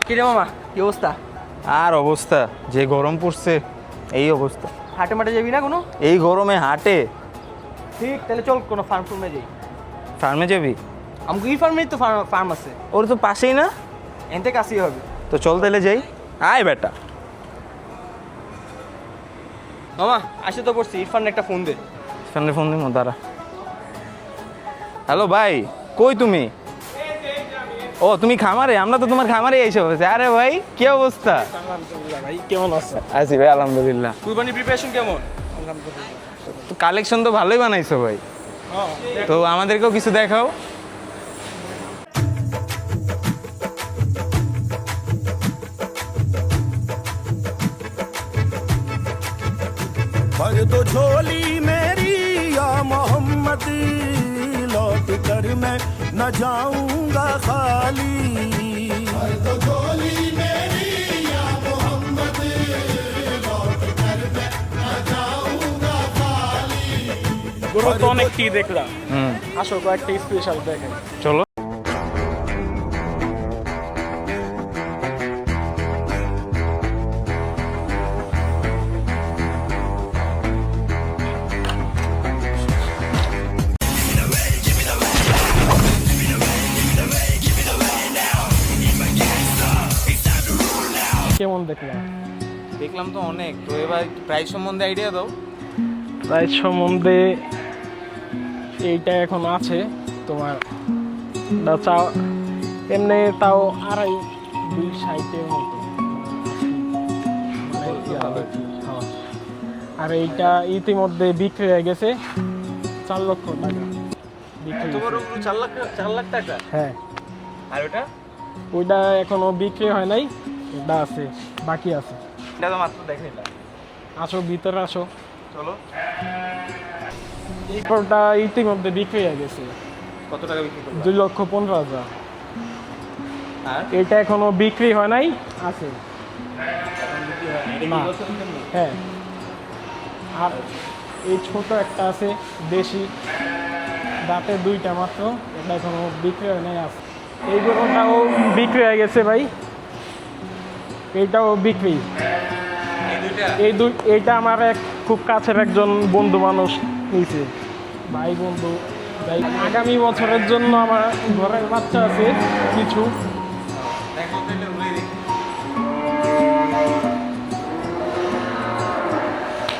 কিরে মামা কি অবস্থা? আর অবস্থা যে গরম পড়ছে, এই অবস্থা। হাটে মাঠে যাবি না কোনো? এই গরমে হাটে? ঠিক, তাহলে চল কোনো ফার্মে যাই। ফার্মে যাবি? আমাকে এই ফার্মেই তো ফার্ম আছে। ওর তো পাশেই না? এনতে কাছেই হবে। তো চল তাহলে যাই। আয় বেটা। মামা আসে তো পড়ছি, ইরফান একটা ফোন দে। ফোনে ফোন দিমো দাঁড়া। হ্যালো ভাই, কই তুমি? ও তুমি খামারে? আমরা তো তোমার খামারে এসে বসে। আরে ভাই কি অবস্থা? আলহামদুলিল্লাহ ভাই, কেমন আছো? আছি ভাই আলহামদুলিল্লাহ। কুরবানি প্রিপারেশন কেমন? তো কালেকশন তো ভালোই বানাইছো ভাই। তো আমাদেরকেও কিছু দেখাও। भर दो झोली मेरी या मोहम्मद, लौट कर मैं न जाऊंगा खाली। भर दो झोली मेरी या मोहम्मद, लौट कर मैं न जाऊंगा खाली। গরু তো অনেকটি দেখলাম, আসো কয়েকটা স্পেশাল দেখাই। চলো। কেমন দেখলাম? দেখলাম তো অনেক। তো এবার প্রাইস সম্বন্ধে আইডিয়া দাও। প্রাইস সম্বন্ধে এইটা এখন আছে তোমার এমনি তাও 2.5-2.60 মতো। আর এইটা ইতিমধ্যে বিক্রি হয়ে গেছে 4 লক্ষ টাকা বিক্রি। তোমার 4 লাখ টাকা? হ্যাঁ। আর ওটা? ওইটা এখনো বিক্রি হয় নাই, ওটা আছে, বাকি আছে। এটা তো মাত্র দেখাইলা। আসো ভিতরে আসো। চলো। এই গরুটা ইতিমধ্যে বিক্রি হয়ে গেছে কত টাকা বিক্রি করবে? 2,15,000। আর এটা এখনো বিক্রি হয় নাই, আছে। না। হ্যাঁ। আর এই ছোট একটা আছে দেশি, দাঁতে 2টা মাত্র, এটা এখনো বিক্রি হয় নাই, আছে। এই গরুটাও বিক্রি হয়ে গেছে ভাই, এইটাও বিক্রি। এইটা আমার এক খুব কাছের একজন বন্ধু মানুষ নিয়েছে, ভাই বন্ধু। তাই আগামী বছরের জন্য আমার ঘরের বাচ্চা আছে কিছু।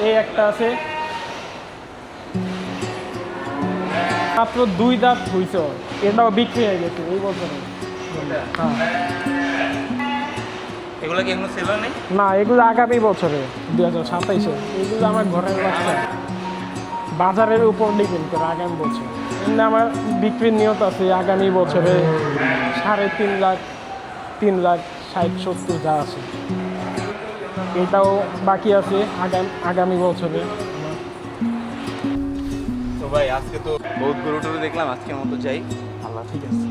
এই একটা আছে, মাত্র 2 দাঁত হয়েছে, এটাও বিক্রি হয়ে গেছে এই বছরে। হ্যাঁ। এগুলো কি এখনো সেল হয় নাই? না, এগুলো আগামী বছরে 2027-এ। এগুলো আমার ঘরের বাচ্চা, বাজারের উপর ডিপেন্ড করে আগামী বছর। এমনি আমার বিক্রির নিয়ত আছে আগামী বছরে 3.5 লাখ, 3 লাখ 60-70 যা আছে। এটাও বাকি আছে আগামী বছরে। তো ভাই আজকে তো বহুত গরু টরু দেখলাম, আজকের মতো যাই। আল্লাহ ঠিক আছে।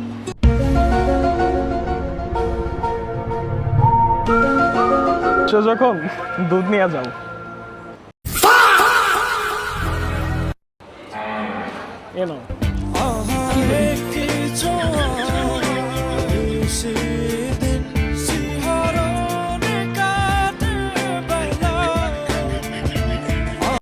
যখন দুধ নিয়ে যাও। এনো आहा, एक जो